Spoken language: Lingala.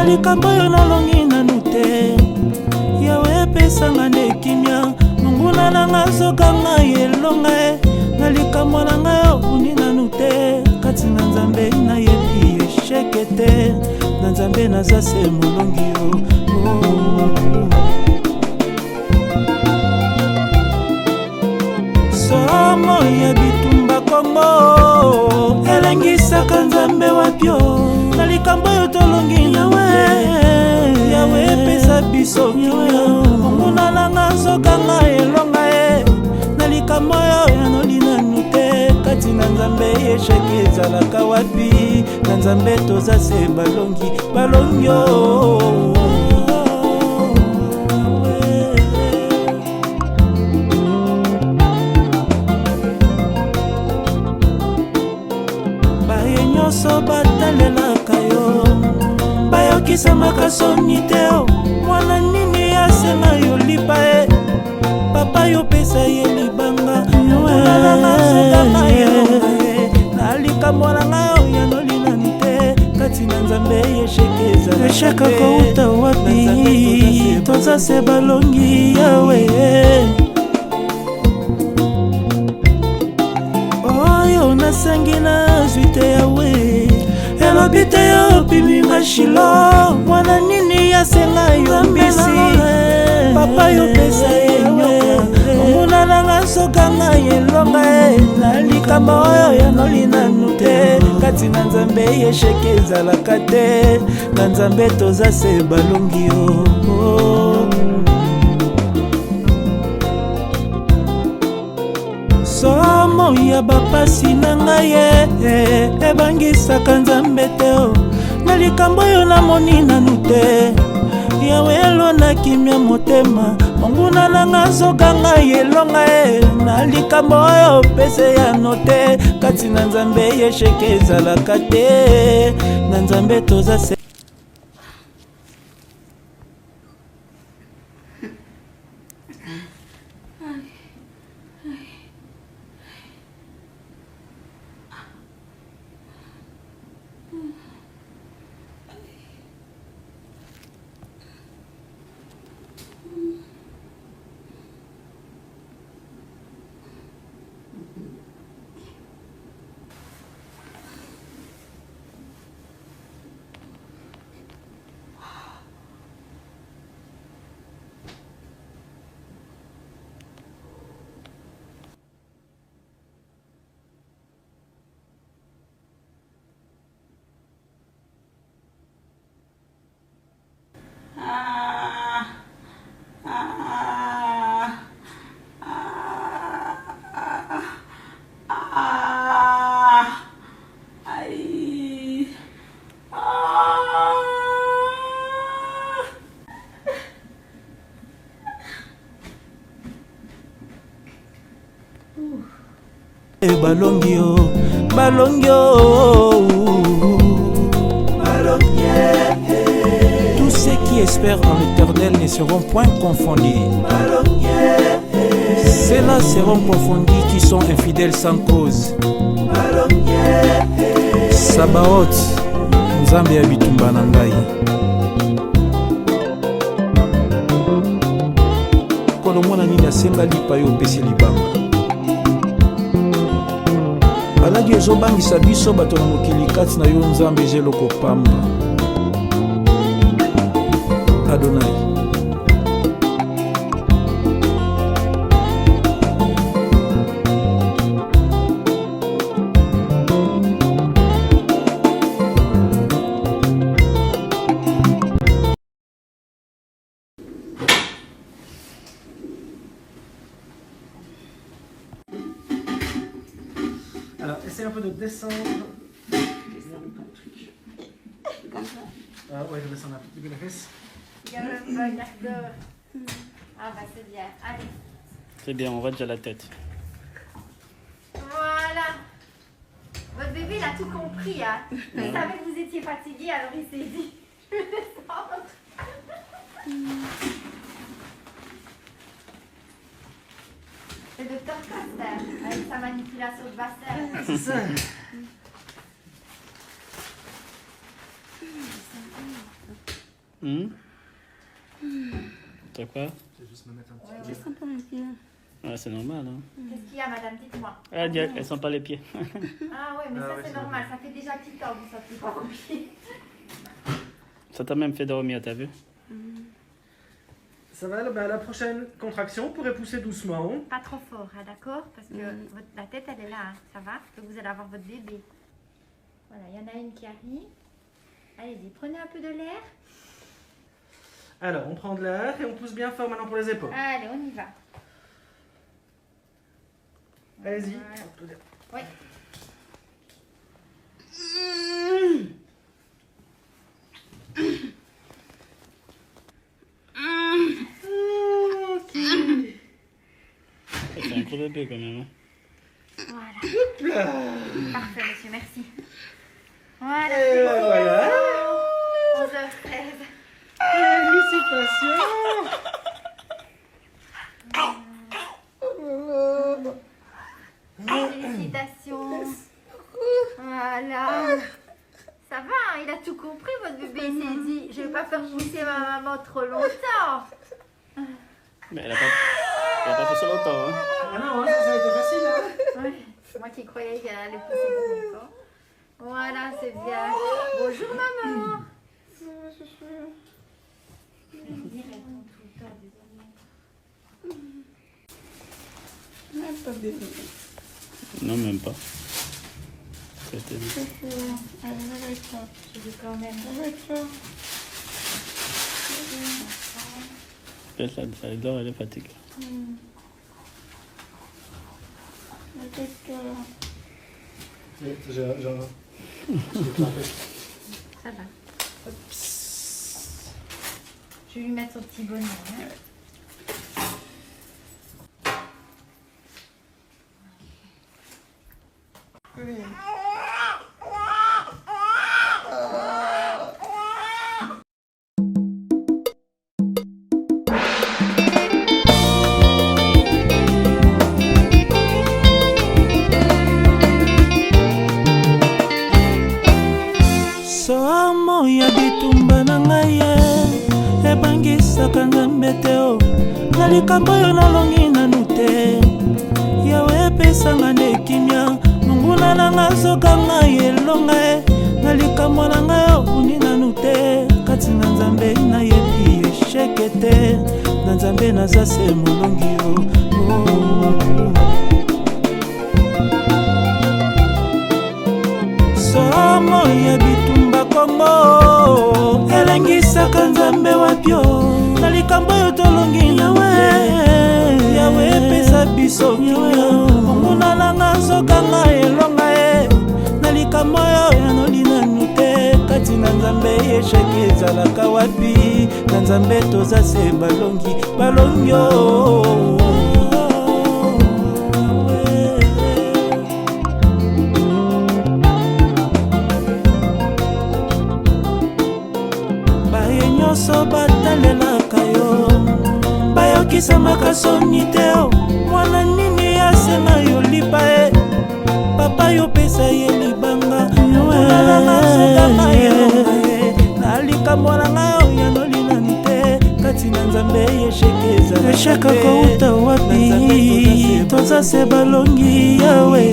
likambo oyo nalongi nanu te. Yawe pesanga nde kimia, monguna nanga zokanga elonga. Na likambo na ngai okuni nanu te, kati na Nzambe nayebi esheke te. Na Nzambe naza se molongi yo. Somo ya bitumba Kongo elengisaka Nzambe wapyo. Na likambo oyo tolongi nawe, Yawe pesa biso kimia, monguna nanga zokanga elonga. Na likambo oyo yanoli nanu te, kati na Nzambe esheke ezalaka wapi. Na Nzambe toza se balongi yo. Baye nyonso batalelaka yo, bayokisamaka soni te. Mwana nini asenga yo lipa e, papa yo pesa ye libanga. Na likambo na ngai yanoli nanu te, kati na Nzambe esheke ezalaka. Esheka kouta wapi, toza se balongi Yawe. Oyo nasengi nazwi te Yawe, elobi te yo piminga Shilo. Mwana nini yasenga yo mbisi, papa yo pesa ye nyoka, monguna nanga zokanga elonga. Na likambo oyo yanoli nanu te, kati na Nzambe esheke ezalaka te. Na Nzambe toza se balongi yo. Somo ya bapasi na ngai ebangisaka Nzambe te. Na likambo oyo namoni nanu te, Yawe elona kimia motema, monguna nanga zokanga elonga. Na likambo oyo pese ya note, kati na Nzambe esheke ezalaka te. Na Nzambe toza se. Balongi yo, balongi yo. Tous ceux qui espèrent en l'Éternel ne seront point confondus. Ceux-là seront confondus qui sont infidèles sans cause. Sabaoth, Nzambe ya bitumba na ngai. Kolo mwana nini asenga lipa yo pesi libanga. Alagi ezobangisa biso bato na mokili kati na yo Nzambe ezeloko pamba. Adonai. Alors, essaye un peu de descendre. Ouais, je descends un petit peu la fesse. Ah bah c'est bien, allez. C'est bien, on va déjà la tête. Voilà. Votre bébé il a tout compris, hein. Il savait que vous étiez fatigué, alors il s'est dit, je vais descendre. Le docteur Caster, avec sa manipulation de bassin. C'est ça. T'as quoi? Je vais juste me mettre un petit Ouais, peu. sens pas les pieds. Ouais, c'est normal. Hein. Qu'est-ce qu'il y a, madame? Dites-moi. Ah, direct, elles sentent pas les pieds. Ah ouais, mais Ah ça ouais, c'est c'est normal. Ça fait déjà petit temps que vous sortez pas au pied. Ça t'a même fait dormir, t'as vu? Ça va, la prochaine contraction, vous pourrez pousser doucement. Pas trop fort, hein, d'accord? Parce que la tête elle est là, hein. Ça va? Donc vous allez avoir votre bébé. Voilà, il y en a une qui arrive. Allez-y, prenez un peu de l'air. Alors, on prend de l'air et on pousse bien fort maintenant pour les épaules. Allez, on y va. Allez-y. Voilà. Oui. C'est un gros bébé quand même. Hein. Voilà. Parfait, monsieur, merci. Voilà. Et voilà. 11h13. Félicitations. Félicitations. Voilà. Ça va, hein, il a tout compris, votre bébé. Il s'est dit, je vais pas faire pousser ma maman trop longtemps. Mais elle a pas poussé longtemps. Hein. Ah non, ça a été facile. Hein. Ouais, c'est moi qui croyais qu'elle allait pousser plus longtemps. Voilà, c'est bien. Bonjour, maman. Je vais dire, elle tombe tout le temps, désolée. Non, même pas. C'était... Je vais quand même. Elle dort, elle est fatiguée. Ça va. Je vais lui mettre son petit bonnet. Hein. somo ya bitumba na ngai ebangisaka nzambe te o na likambo oyo nalongi nanu te yawe epesanga nde kimia monguna na nga zoka ngai elonga na likambo na ngai okuni nanu te kati na nzambe nayebi esheke te na nzambe naza se molongi somo ya bitumba kongo elengisaka nzambe wapio na likambo oyo tolongi yawe epesa biso kimia monguna nanga nzokanga elonga na likambo oyo yanoli nanu te kati na nzambe esheki ezalaka wapi na nzambe toza se balongi nyonso batalelaka yo bayokisamaka soni te mwana nini asenga yo lipa papa yopesa ye libanga yoelanga na likambo na ngai yanoli nani te kati na nzambe esheke kouta wapi toza se balongi yawe